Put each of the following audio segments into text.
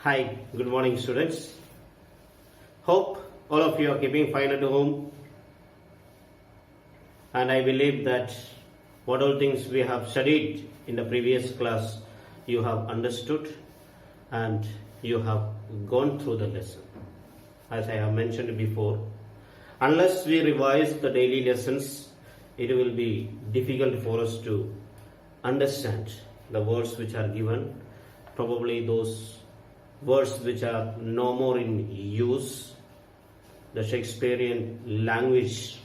Hi, good morning, students. Hope all of you are keeping fine at home. And I believe that what all things we have studied in the previous class you have understood and you have gone through the lesson. As I have mentioned before, unless we revise the daily lessons, it will be difficult for us to understand the words which are given. Probably those words which are no more in use, the Shakespearean language,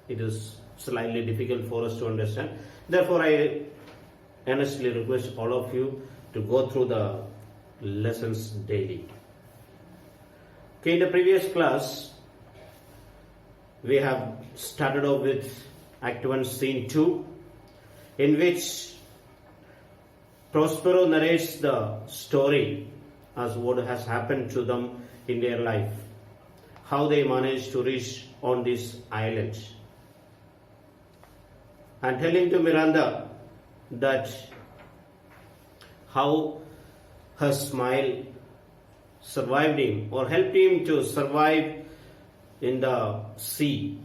it is slightly difficult for us to understand. Therefore, I earnestly request all of you to go through the lessons daily. Okay, in the previous class, we have started off with Act 1, Scene 2, in which Prospero narrates the story as what has happened to them in their life, how they managed to reach on this island, and telling to Miranda that how her smile survived him or helped him to survive in the sea,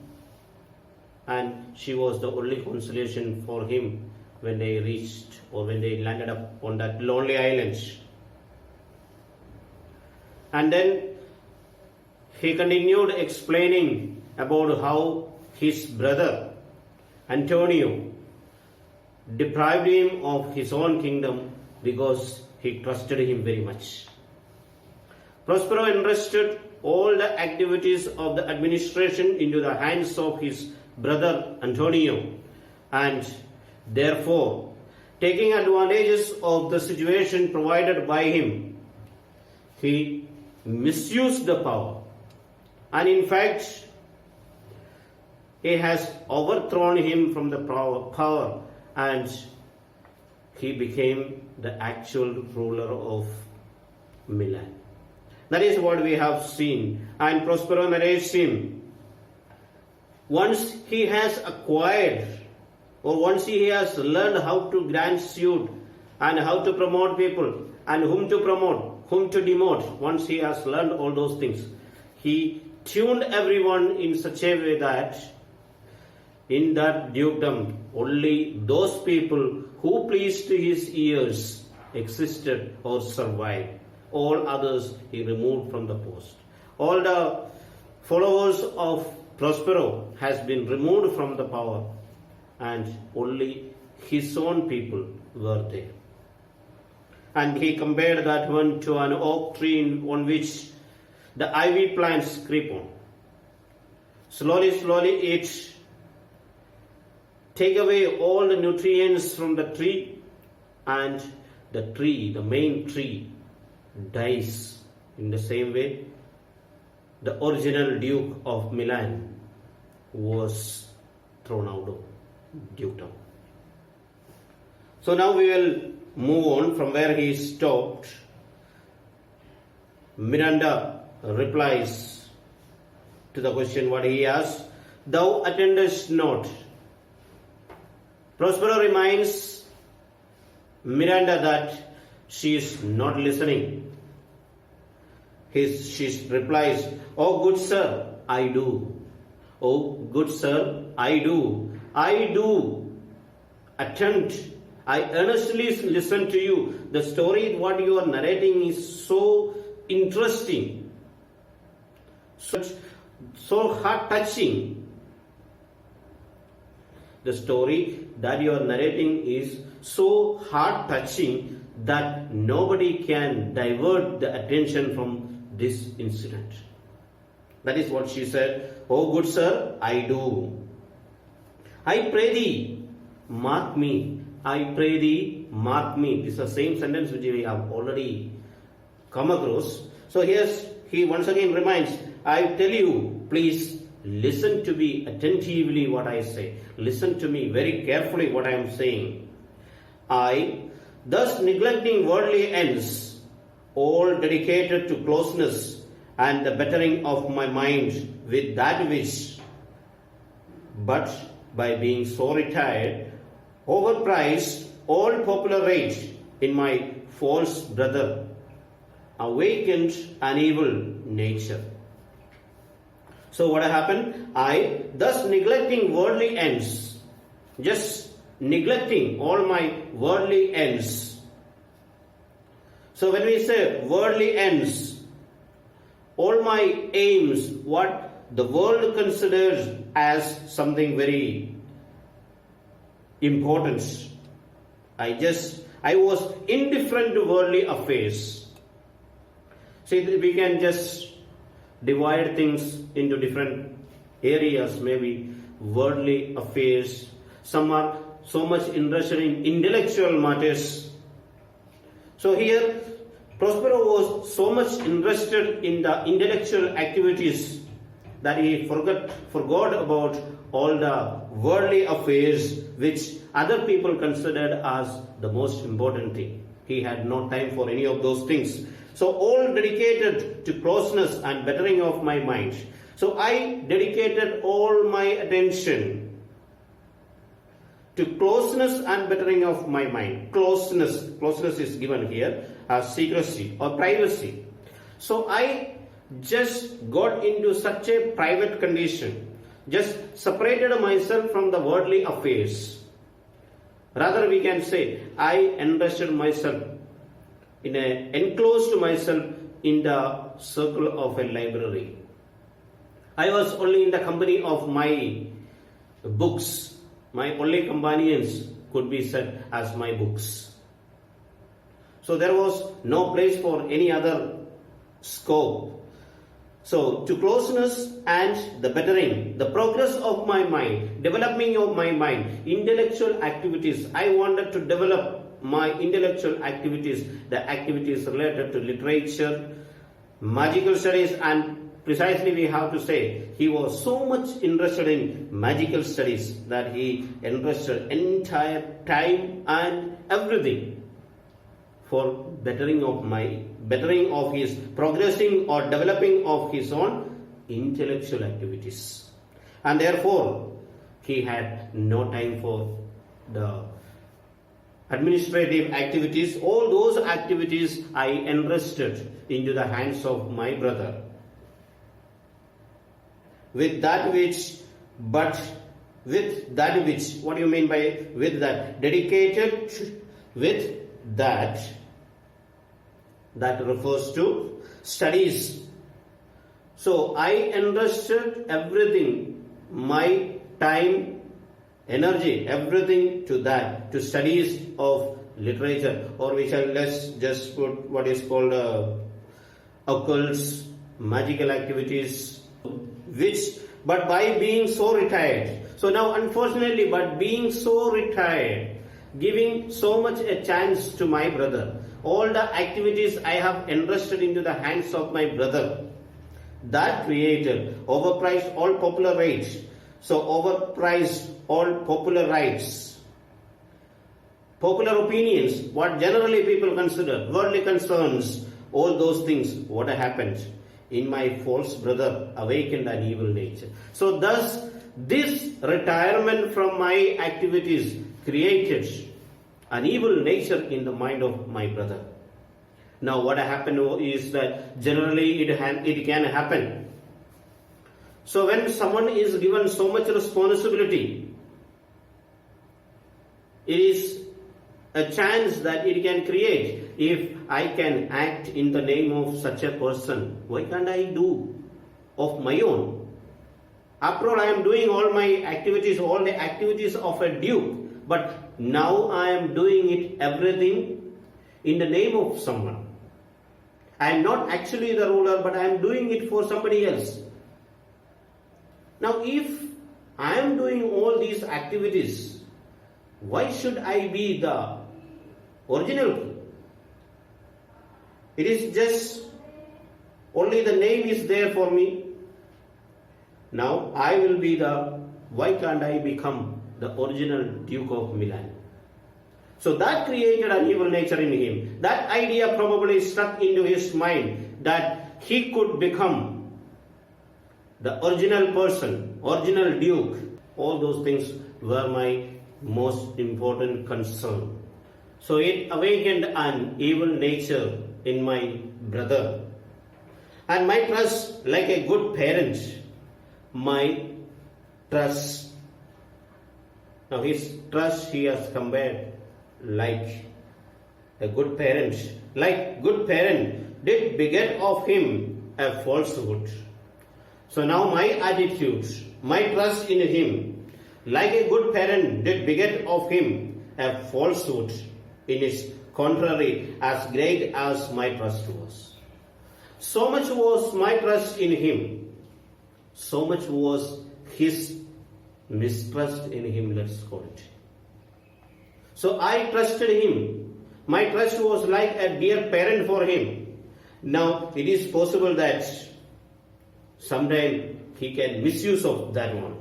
and she was the only consolation for him when they reached or when they landed up on that lonely island. And then he continued explaining about how his brother Antonio deprived him of his own kingdom because he trusted him very much. Prospero entrusted all the activities of the administration into the hands of his brother Antonio, and therefore, taking advantages of the situation provided by him, he misused the power, and in fact he has overthrown him from the power, and he became the actual ruler of Milan. That is what we have seen, and Prospero narrates him. Once he has acquired, or once he has learned how to grant suit and how to promote people and whom to promote, whom to demote, once he has learned all those things, he tuned everyone in such a way that in that dukedom only those people who pleased his ears existed or survived. All others he removed from the post. All the followers of Prospero has been removed from the power, and only his own people were there. And he compared that one to an oak tree on which the ivy plants creep on. Slowly it take away all the nutrients from the tree, and the tree, the main tree, dies. In the same way, the original Duke of Milan was thrown out of dukedom. So now we will move on from where he stopped. Miranda replies to the question what he asked, "Thou attendest not." Prospero reminds Miranda that she is not listening. She replies, "Oh good sir, I do. Oh good sir, I do. I do attend. I earnestly listen to you. The story what you are narrating is so interesting, so heart-touching. The story that you are narrating is so heart-touching that nobody can divert the attention from this incident." That is what she said. "Oh good sir, I do. I pray thee, mark me. I pray thee, mark me." This is the same sentence which we have already come across. So he once again reminds, "I tell you, please listen to me attentively what I say. Listen to me very carefully what I am saying. I, thus neglecting worldly ends, all dedicated to closeness and the bettering of my mind with that which, but by being so retired, overpriced all popular rage in my false brother, awakened an evil nature. So what happened? I, thus neglecting worldly ends, just neglecting all my worldly ends. So when we say worldly ends, all my aims, what the world considers as something very important, I was indifferent to worldly affairs. See, we can just divide things into different areas, maybe worldly affairs. Some are so much interested in intellectual matters. So here, Prospero was so much interested in the intellectual activities that he forgot about all the worldly affairs which other people considered as the most important thing. He had no time for any of those things. So all dedicated to closeness and bettering of my mind. So I dedicated all my attention to closeness and bettering of my mind. Closeness is given here as secrecy or privacy. So I just got into such a private condition, just separated myself from the worldly affairs. Rather, we can say I entrusted myself enclosed myself in the circle of a library. I was only in the company of my books. My only companions could be said as my books. So there was no place for any other scope. So to closeness and the bettering, the progress of my mind, developing of my mind, intellectual activities, I wanted to develop my intellectual activities, the activities related to literature, magical studies, and precisely we have to say he was so much interested in magical studies that he invested entire time and everything for bettering of his progressing or developing of his own intellectual activities. And therefore he had no time for the administrative activities. All those activities I entrusted into the hands of my brother. What do you mean by with that? Dedicated with that refers to studies. So I entrusted everything, my time, energy, everything to that, to studies of literature, or let's just put what is called occults, magical activities, but by being so retired. So now unfortunately, but being so retired, giving so much a chance to my brother, all the activities I have entrusted into the hands of my brother, that created, overpriced all popular rates. So overpriced all popular rights, popular opinions, what generally people consider, worldly concerns, all those things, what happened? In my false brother awakened an evil nature. So thus, this retirement from my activities created an evil nature in the mind of my brother. Now what happened is that generally it can happen. So when someone is given so much responsibility, it is a chance that it can create. If I can act in the name of such a person, why can't I do of my own? After all, I am doing all my activities, all the activities of a duke, but now I am doing it everything in the name of someone. I am not actually the ruler, but I am doing it for somebody else. Now if I am doing all these activities, why should I be the original king? It is just only the name is there for me. Now I will be why can't I become the original Duke of Milan? So that created an evil nature in him. That idea probably stuck into his mind that he could become the original person, original Duke. All those things were my most important concern. So it awakened an evil nature in my brother. And my trust, like a good parent, my trust. Now his trust he has compared like a good parent. Like good parent did beget of him a falsehood. So now my attitude, my trust in him, like a good parent did beget of him a falsehood in its contrary, as great as my trust was. So much was my trust in him, so much was his mistrust in him, let's call it. So I trusted him. My trust was like a dear parent for him. Now it is possible that sometime he can misuse of that one.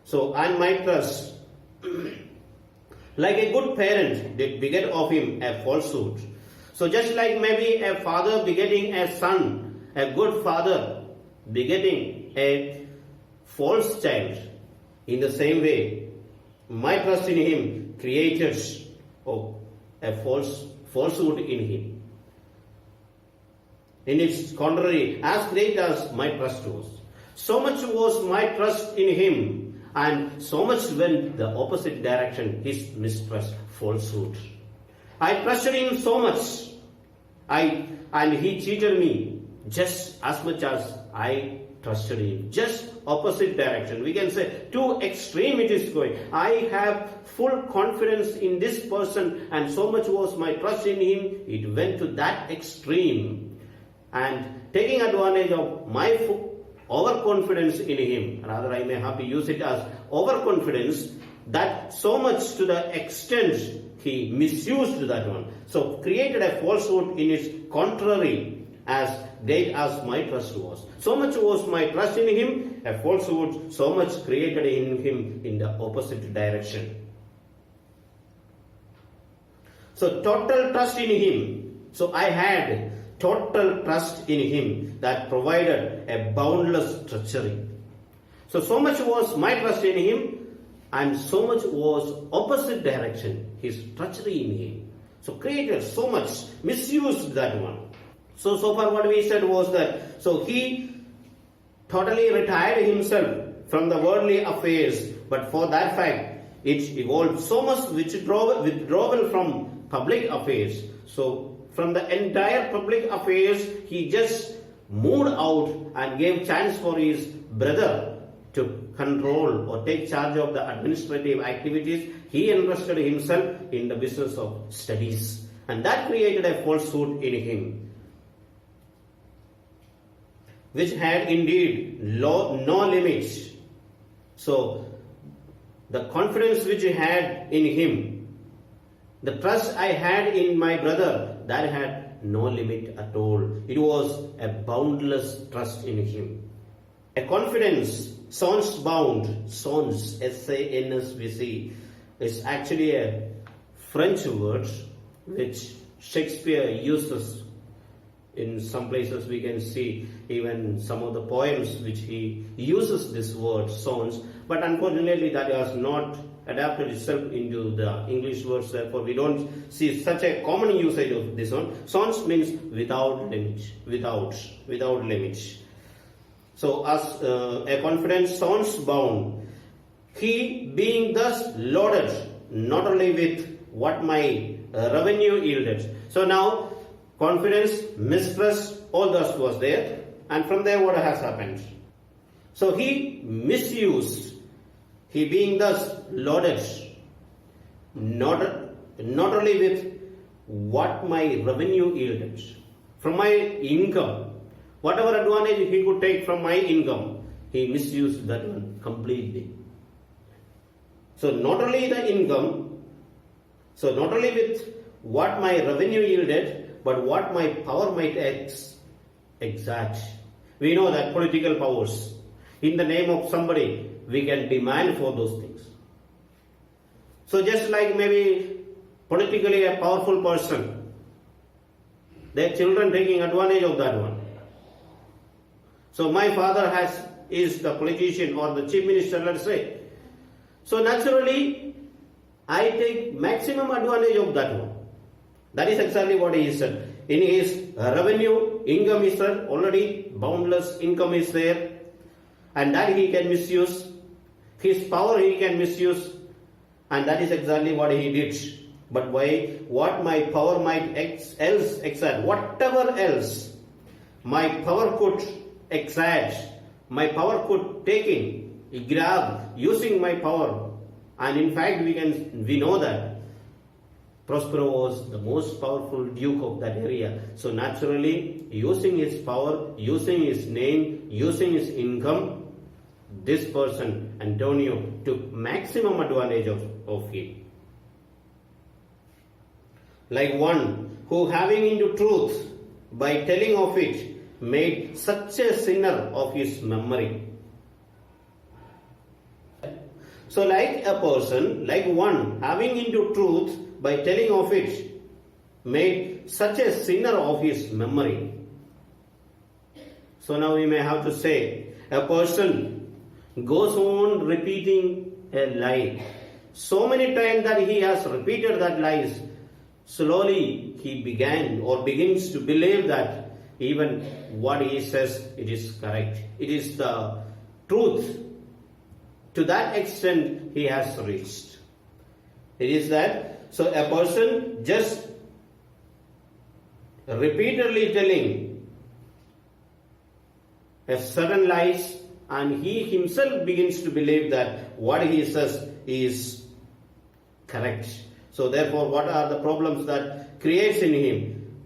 So and my trust, like a good parent did beget of him a falsehood. So just like maybe a father begetting a son, a good father begetting a false child, in the same way, my trust in him created a falsehood in him. In its contrary, as great as my trust was. So much was my trust in him, and so much went the opposite direction, his mistrust, falsehood. I trusted him so much, and he cheated me just as much as I trusted him. Just opposite direction. We can say too extreme it is going. I have full confidence in this person, and so much was my trust in him, it went to that extreme. And taking advantage of my overconfidence in him, rather I may have to use it as overconfidence, that so much to the extent he misused that one. So created a falsehood in its contrary, as great as my trust was. So much was my trust in him, a falsehood, so much created in him in the opposite direction. So total trust in him. So I had total trust in him that provided a boundless treachery. So much was my trust in him, and so much was opposite direction, his treachery in him. So created so much, misused that one. So far what we said was that, so he totally retired himself from the worldly affairs, but for that fact, it evolved so much withdrawal from public affairs. So from the entire public affairs, he just moved out and gave chance for his brother to control or take charge of the administrative activities. He entrusted himself in the business of studies, and that created a falsehood in him, which had indeed no limits. So the confidence which I had in him, the trust I had in my brother, that had no limit at all. It was a boundless trust in him. A confidence, sans bound, sans, S-A-N-S-V-C, is actually a French word which Shakespeare uses. In some places we can see even some of the poems which he uses this word, sans, but unfortunately that has not adapted itself into the English words, therefore we don't see such a common usage of this one. Sans means without limit, without limit. So as a confidence sans bound, he being thus loaded not only with what my revenue yielded. So now confidence, mistrust, all that was there, and from there what has happened? So he misused, he being thus loaded not only with what my revenue yielded, from my income, whatever advantage he could take from my income, he misused that one completely. So not only the income, so not only with what my revenue yielded, but what my power might exact. We know that political powers, in the name of somebody, we can demand for those things. So just like maybe politically a powerful person, their children taking advantage of that one. So my father is the politician or the chief minister, let's say. So naturally, I take maximum advantage of that one. That is exactly what he said. in his revenue, income is there, already boundless income is there, and that he can misuse. His power he can misuse, and that is exactly what he did. But why? What my power might else exact, whatever else my power could exact, my power could take in, grab, using my power. And in fact, we know that Prospero was the most powerful duke of that area. So naturally, using his power, using his name, using his income, this person, Antonio, took maximum advantage of it. Like one who, having into truth by telling of it, made such a sinner of his memory. So like a person, like one having into truth by telling of it, made such a sinner of his memory. So now we may have to say, a person goes on repeating a lie so many times that he has repeated that lies. Slowly he begins to believe that even what he says, it is correct. It is the truth. To that extent he has reached. It is that, so a person just repeatedly telling a certain lies, and he himself begins to believe that what he says is correct. So therefore, what are the problems that creates in him?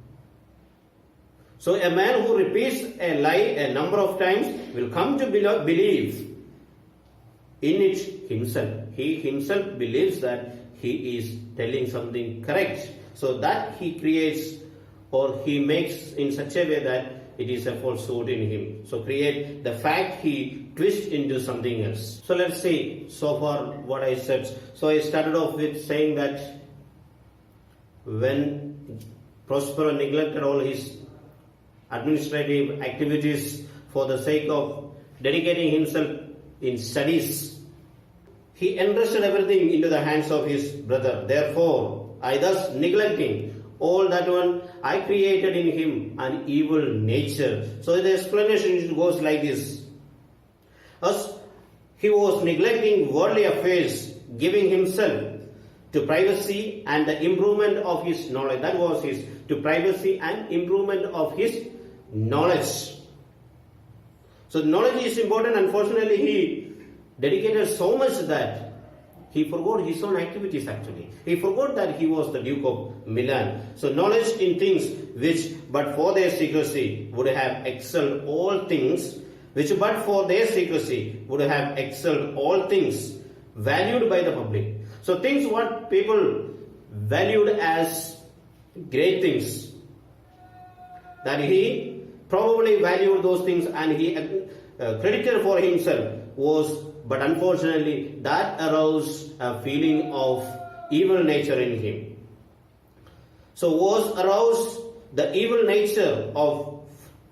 So a man who repeats a lie a number of times will come to believe in it himself. He himself believes that he is telling something correct. So that he creates, or he makes in such a way that it is a falsehood in him. So create the fact he twists into something else. So let's see so far what I said. So I started off with saying that when Prospero neglected all his administrative activities for the sake of dedicating himself in studies, he entrusted everything into the hands of his brother. Therefore, I thus neglecting all that one, I created in him an evil nature. So the explanation goes like this. As he was neglecting worldly affairs, giving himself to privacy and the improvement of his knowledge. That was his, to privacy and improvement of his knowledge. So knowledge is important. Unfortunately, he dedicated so much that he forgot his own activities actually. He forgot that he was the Duke of Milan. So knowledge in things which but for their secrecy would have excelled all things, which but for their secrecy would have excelled all things valued by the public. So things what people valued as great things, that he probably valued those things and he credited for himself was, but unfortunately that aroused a feeling of evil nature in him. So was aroused the evil nature of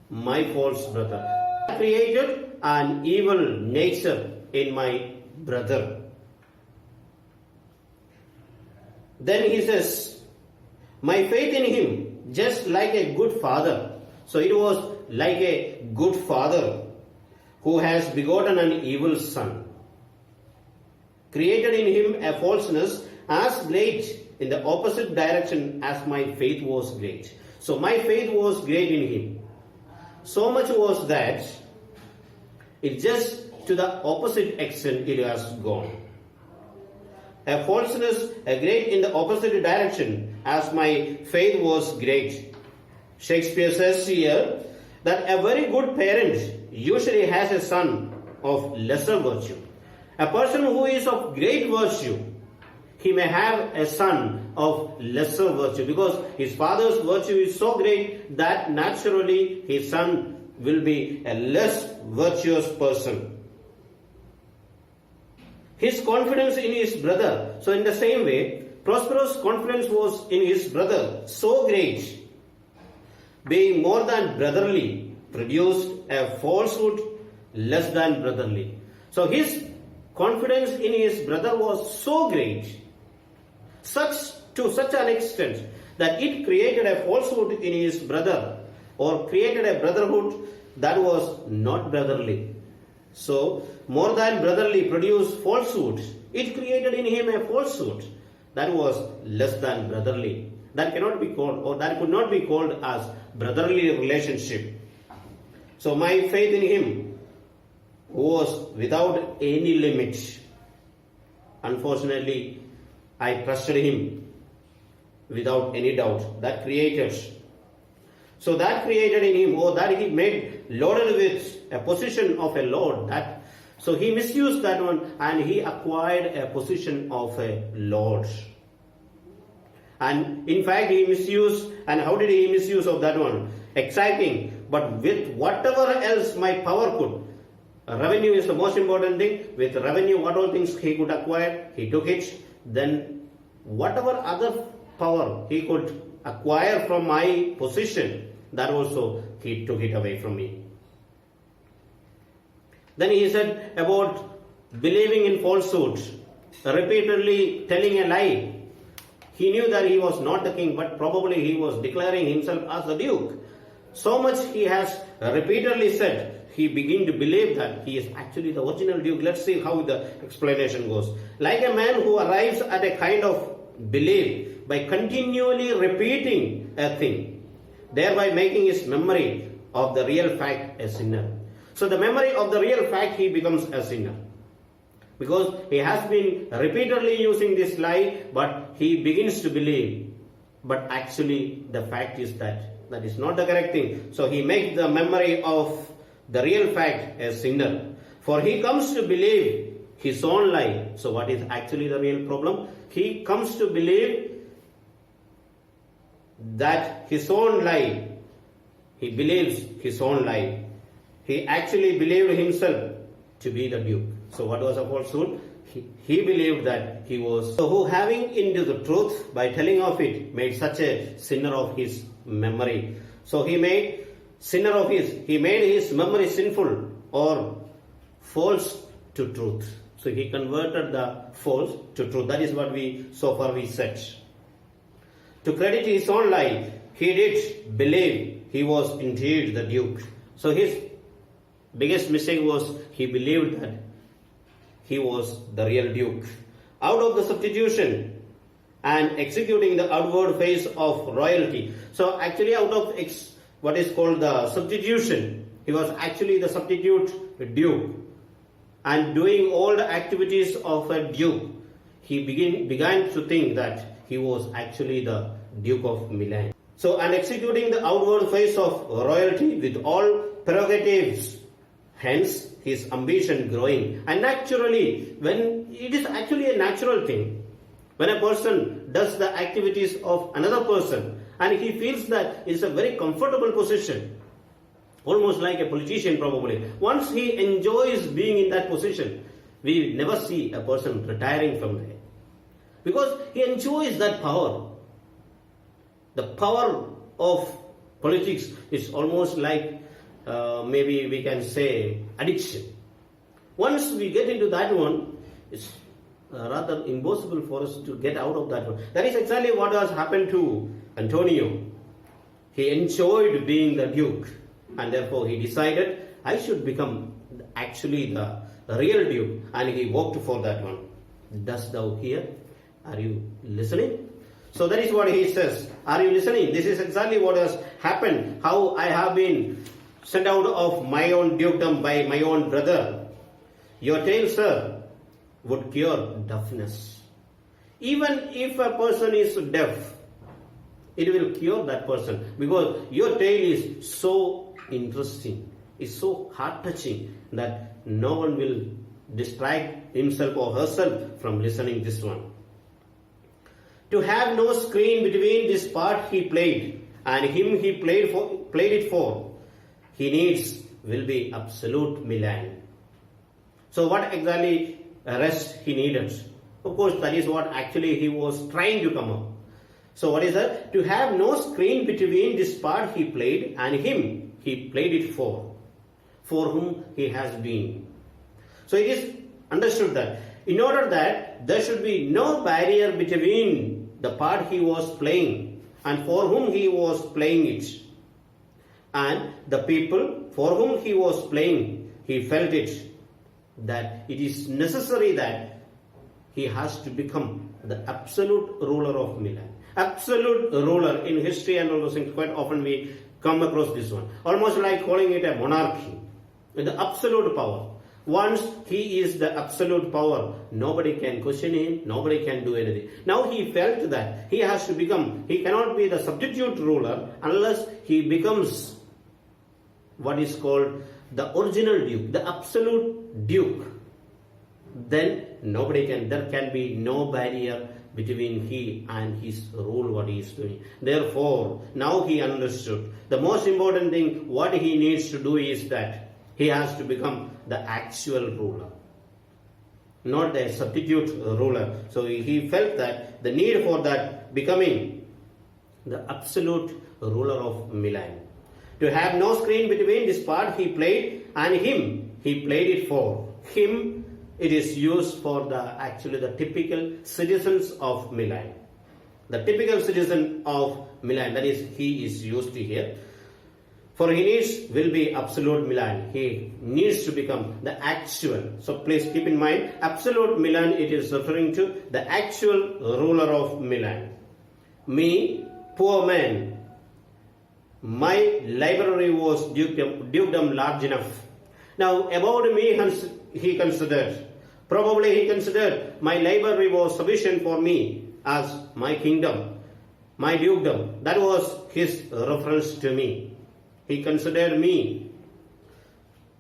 my false brother. I created an evil nature in my brother. Then he says, my faith in him, just like a good father. So it was like a good father who has begotten an evil son, created in him a falseness as great in the opposite direction as my faith was great. So my faith was great in him. So much was that it just to the opposite extent it has gone. A falseness, a great in the opposite direction as my faith was great. Shakespeare says here that a very good parent usually has a son of lesser virtue. A person who is of great virtue, he may have a son of lesser virtue, because his father's virtue is so great that naturally his son will be a less virtuous person. His confidence in his brother. So in the same way, Prospero's confidence was in his brother so great, being more than brotherly, produced a falsehood less than brotherly. So his confidence in his brother was so great, to such an extent that it created a falsehood in his brother, or created a brotherhood that was not brotherly. So, more than brotherly produced falsehood. It created in him a falsehood that was less than brotherly. That cannot be called, or that could not be called as brotherly relationship. So, my faith in him was without any limit. Unfortunately, I trusted him without any doubt. That created. So that created in him, or that he made loaded with a position of a lord. That so he misused that one, and he acquired a position of a lord. And in fact, he misused. And how did he misuse of that one? Exciting, but with whatever else my power could. Revenue is the most important thing. With revenue, what all things he could acquire, he took it. Then whatever other power he could acquire from my position, that also he took it away from me. Then he said about believing in falsehood, repeatedly telling a lie. He knew that he was not the king, but probably he was declaring himself as the duke. So much he has repeatedly said, he began to believe that he is actually the original duke. Let's see how the explanation goes. Like a man who arrives at a kind of belief by continually repeating a thing, thereby making his memory of the real fact a sinner. So the memory of the real fact, he becomes a sinner. Because he has been repeatedly using this lie, but he begins to believe. But actually the fact is that is not the correct thing. So he makes the memory of the real fact a sinner. For he comes to believe his own lie. So what is actually the real problem? He comes to believe that his own lie. He believes his own lie. He actually believed himself to be the duke. So what was a falsehood? He believed that he was. So who having into the truth by telling of it made such a sinner of his memory. So he made his memory sinful or false to truth. So he converted the false to truth. That is what we said. To credit his own lie, he did believe he was indeed the duke. So his biggest mistake was he believed that he was the real duke. Out of the substitution and executing the outward phase of royalty. So actually out of what is called the substitution, he was actually the substitute duke. And doing all the activities of a duke, he began to think that he was actually the Duke of Milan. So, and executing the outward phase of royalty with all prerogatives, hence his ambition growing. And naturally, when it is actually a natural thing, when a person does the activities of another person and he feels that it's a very comfortable position, almost like a politician probably, once he enjoys being in that position, we never see a person retiring from there. Because he enjoys that power. The power of politics is almost like maybe we can say addiction. Once we get into that one, it's rather impossible for us to get out of that one. That is exactly what has happened to Antonio. He enjoyed being the duke, and therefore he decided, I should become actually the real duke, and he worked for that one. Dost thou hear? Are you listening? So that is what he says. Are you listening? This is exactly what has happened. How I have been sent out of my own dukedom by my own brother. Your tale, sir, would cure deafness. Even if a person is deaf, it will cure that person. Because your tale is so interesting, is so heart-touching that no one will distract himself or herself from listening this one. To have no screen between this part he played and him he played it for, he needs will be absolute Milan. So what exactly rest he needed? Of course, that is what actually he was trying to come up. So what is that? To have no screen between this part he played and him he played it for whom he has been. So it is understood that in order that there should be no barrier between the part he was playing and for whom he was playing it. And the people for whom he was playing, he felt it, that it is necessary that he has to become the absolute ruler of Milan. Absolute ruler in history and all those things, quite often we come across this one. Almost like calling it a monarchy. The absolute power. Once he is the absolute power, nobody can question him, nobody can do anything. Now he felt that he has to become, he cannot be the substitute ruler unless he becomes what is called the original duke, the absolute duke. Then nobody can, there can be no barrier between he and his rule, what he is doing. Therefore, now he understood. The most important thing, what he needs to do is that he has to become the actual ruler, not a substitute ruler. So he felt that the need for that, becoming the absolute ruler of Milan. To have no screen between this part he played and him, he played it for. Him, it is used for the typical citizens of Milan. The typical citizen of Milan, that is, he is used to here. For he needs will be absolute Milan. He needs to become the actual. So please keep in mind, absolute Milan, it is referring to the actual ruler of Milan. Me, poor man, my library was dukedom large enough. Now about me, he considered, probably he considered my library was sufficient for me as my kingdom, my dukedom. That was his reference to me. He considered me,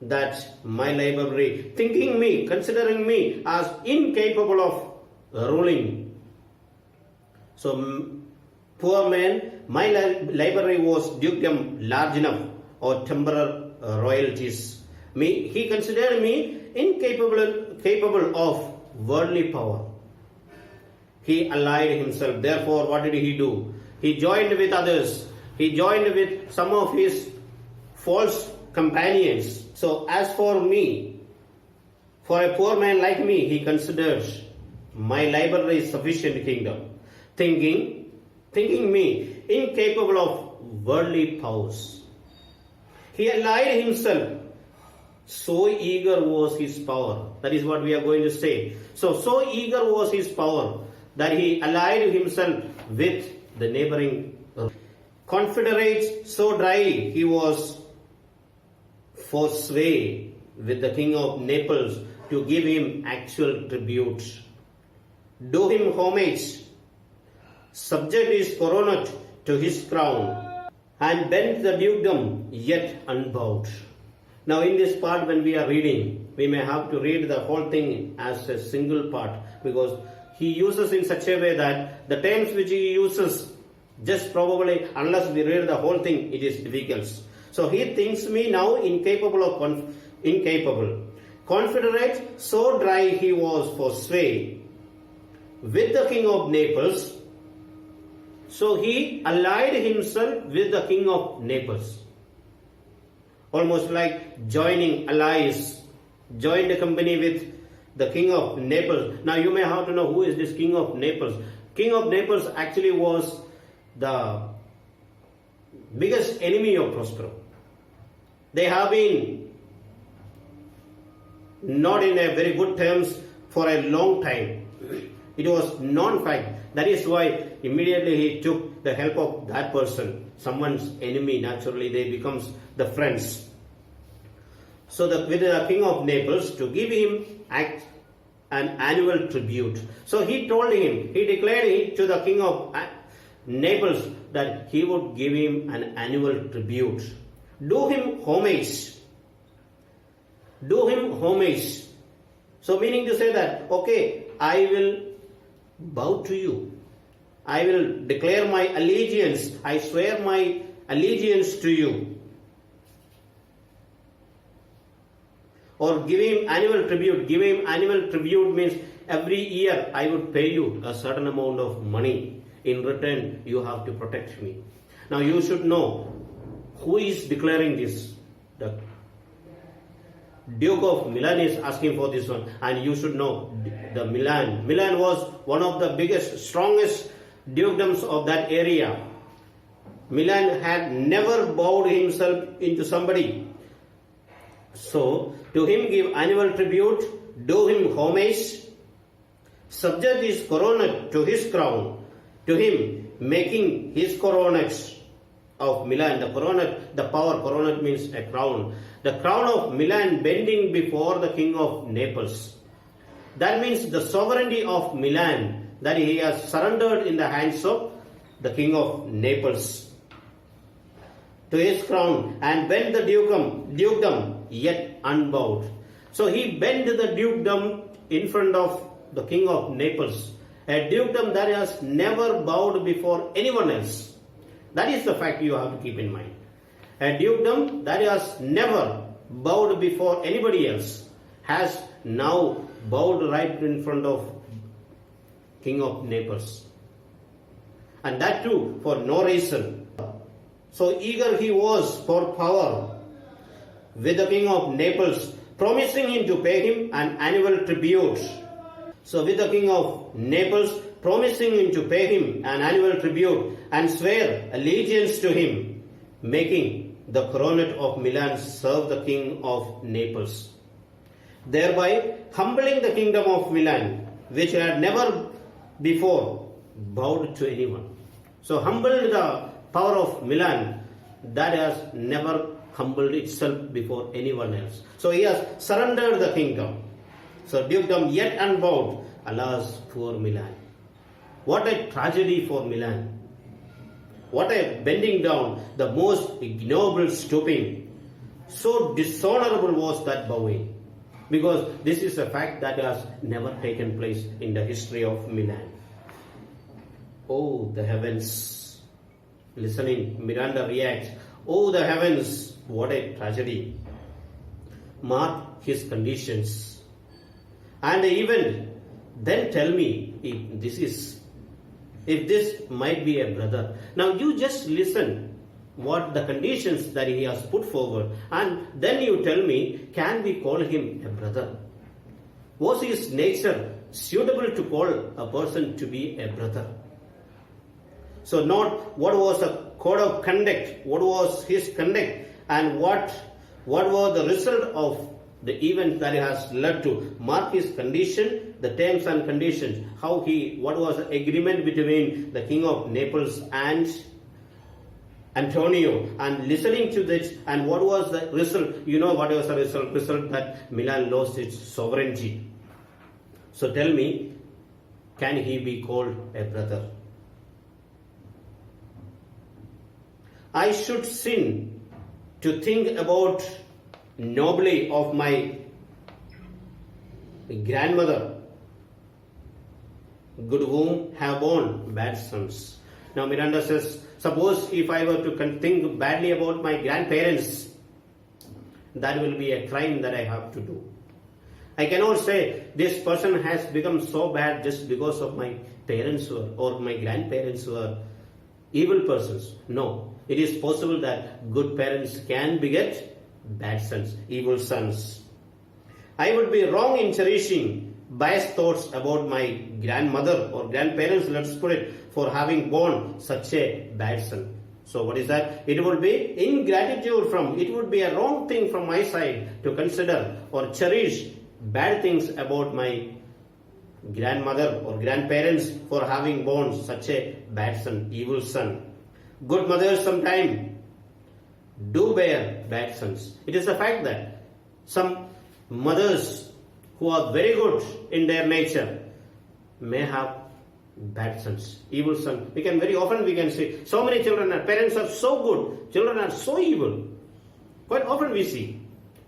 that my library, thinking me, considering me as incapable of ruling. So, poor man, my library was dukedom large enough, or temporal royalties. He considered me incapable of worldly power. He allied himself. Therefore, what did he do? He joined with others. He joined with some of his false companions. So as for me, for a poor man like me, he considered my library sufficient kingdom, thinking me incapable of worldly powers. He allied himself. So eager was his power. That is what we are going to say. So eager was his power that he allied himself with the neighboring confederates. So dry he was for sway with the king of Naples to give him actual tribute, do him homage, subject his coronet to his crown, and bend the dukedom yet unbowed. Now in this part, when we are reading, we may have to read the whole thing as a single part, because he uses in such a way that the terms which he uses, just probably, unless we read the whole thing, it is difficult. So he thinks me now incapable. Confederate, so dry he was for sway with the king of Naples. So he allied himself with the king of Naples. Almost like joining allies, joined a company with the king of Naples. Now you may have to know who is this king of Naples. King of Naples actually was the biggest enemy of Prospero. They have been not in a very good terms for a long time. It was non-fact. That is why immediately he took the help of that person, someone's enemy. Naturally, they becomes the friends. So with the king of Naples to give him an annual tribute. So he told him, he declared to the king of Naples that he would give him an annual tribute. Do him homage. Do him homage. So meaning to say that, okay, I will bow to you. I will declare my allegiance. I swear my allegiance to you. Or give him annual tribute. Give him annual tribute means every year I would pay you a certain amount of money. In return, you have to protect me. Now you should know who is declaring this. The Duke of Milan is asking for this one, and you should know the Milan. Milan was one of the biggest, strongest dukedoms of that area. Milan had never bowed himself into somebody. So, to him give annual tribute, do him homage, subject his coronet to his crown, to him making his coronet of Milan. The coronet, the power, coronet means a crown. The crown of Milan bending before the king of Naples. That means the sovereignty of Milan that he has surrendered in the hands of the king of Naples. To his crown and bent the dukedom yet unbowed. So he bent the dukedom in front of the king of Naples. A dukedom that has never bowed before anyone else. That is the fact you have to keep in mind. A dukedom that has never bowed before anybody else has now bowed right in front of king of Naples. And that too for no reason. So eager he was for power with the king of Naples, promising him to pay him an annual tribute. So with the king of Naples, promising him to pay him an annual tribute and swear allegiance to him, making the coronet of Milan serve the king of Naples, thereby humbling the kingdom of Milan, which had never before bowed to anyone. So humbled the power of Milan that has never humbled itself before anyone else. So he has surrendered the kingdom. So dukedom yet unbowed. Alas, poor Milan. What a tragedy for Milan. What a bending down, the most ignoble stooping. So dishonorable was that bowing. Because this is a fact that has never taken place in the history of Milan. Oh, the heavens. Listening, Miranda reacts. Oh, the heavens, what a tragedy. Mark his conditions. And even then tell me if this might be a brother. Now you just listen what the conditions that he has put forward, and then you tell me, can we call him a brother? Was his nature suitable to call a person to be a brother? So not what was the code of conduct, what was his conduct, and what was the result of the event that he has led to. Mark his condition, the terms and conditions, what was the agreement between the king of Naples and Antonio, and listening to this, and what was the result? You know what was the result? Result that Milan lost its sovereignty. So tell me, can he be called a brother? I should sin to think about nobly of my grandmother, good whom have borne bad sons. Now Miranda says, suppose if I were to think badly about my grandparents, that will be a crime that I have to do. I cannot say this person has become so bad just because of my parents or my grandparents were evil persons. No, it is possible that good parents can beget bad sons, evil sons. I would be wrong in cherishing biased thoughts about my grandmother or grandparents, let's put it, for having born such a bad son. So what is that? It would be ingratitude it would be a wrong thing from my side to consider or cherish bad things about my grandmother or grandparents for having born such a bad son, evil son. Good mothers sometimes do bear bad sons. It is a fact that some mothers who are very good in their nature may have bad sons, evil sons. Very often we can see so many children, our parents are so good, children are so evil. Quite often we see,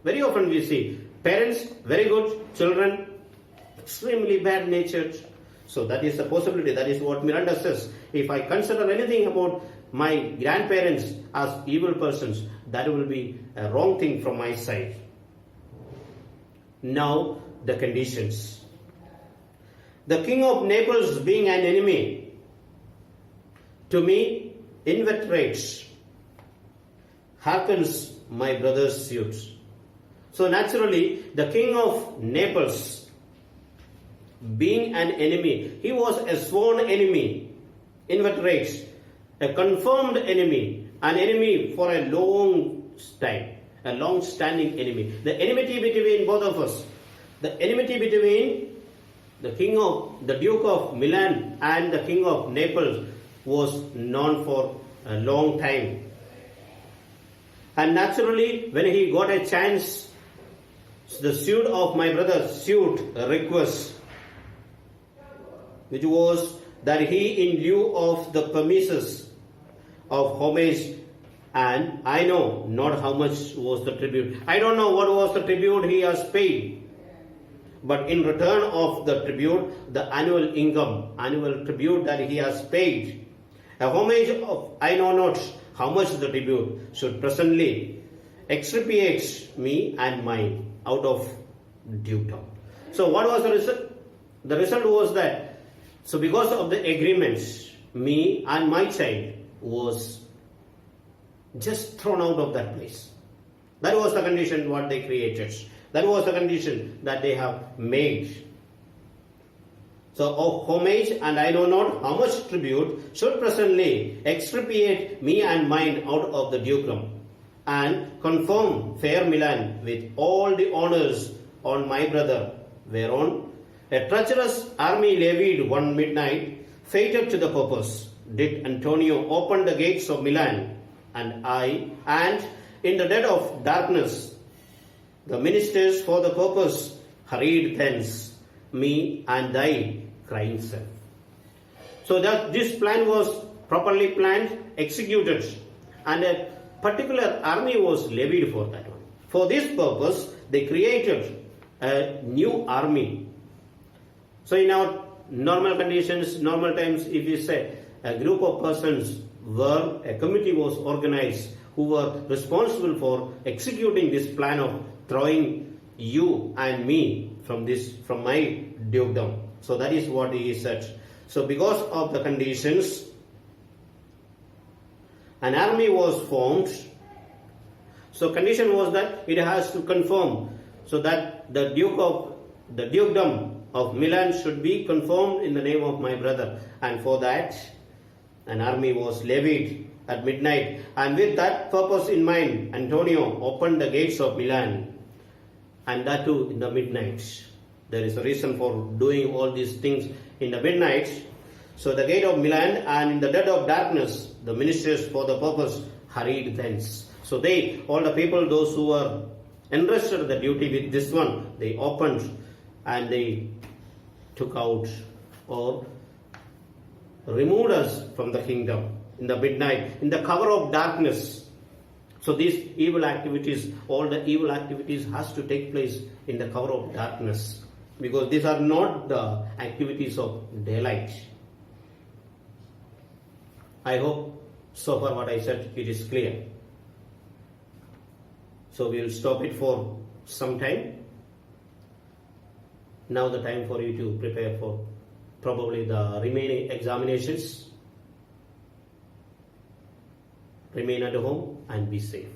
very often we see parents very good, children extremely bad natured. So that is a possibility. That is what Miranda says. If I consider anything about my grandparents as evil persons, that will be a wrong thing from my side. Now the conditions. The king of Naples being an enemy to me, inveterates, hearkens my brother's suit. So naturally, the king of Naples being an enemy, he was a sworn enemy, inveterates, a confirmed enemy, an enemy for a long time, a long-standing enemy. The enmity between both of us, the enmity between the Duke of Milan and the King of Naples was known for a long time. And naturally, when he got a chance, the suit of my brother's suit request, which was that he, in lieu of the promises of homage, and I know not how much was the tribute. I don't know what was the tribute he has paid. But in return of the tribute, the annual income, annual tribute that he has paid, a homage of I know not how much the tribute, should presently expropriate me and mine out of dukedom. So what was the result? The result was that, so because of the agreements, me and my child was just thrown out of that place. That was the condition what they created. That was the condition that they have made. So of homage and I know not how much tribute should presently expropriate me and mine out of the dukedom, and confirm fair Milan with all the honors on my brother, whereon a treacherous army levied one midnight, fated to the purpose, did Antonio open the gates of Milan, and in the dead of darkness, the ministers for the purpose hurried thence, me and thy crying self. So that this plan was properly planned, executed, and a particular army was levied for that one. For this purpose, they created a new army. So in our normal conditions, normal times, if you say a group of persons were, a committee was organized who were responsible for executing this plan of throwing you and me from my dukedom. So that is what he said. So because of the conditions, an army was formed. So condition was that it has to confirm, so that the dukedom of Milan should be confirmed in the name of my brother, and for that an army was levied at midnight, and with that purpose in mind, Antonio opened the gates of Milan, and that too in the midnight. There is a reason for doing all these things in the midnight. So the gate of Milan, and in the dead of darkness, the ministers for the purpose hurried thence. So they, all the people, those who were entrusted the duty with this one, they opened and they took out or removed us from the kingdom in the midnight, in the cover of darkness. So these evil activities, all the evil activities has to take place in the cover of darkness, because these are not the activities of daylight. I hope so far what I said, it is clear. So we will stop it for some time. Now the time for you to prepare for probably the remaining examinations. Remain at home and be safe.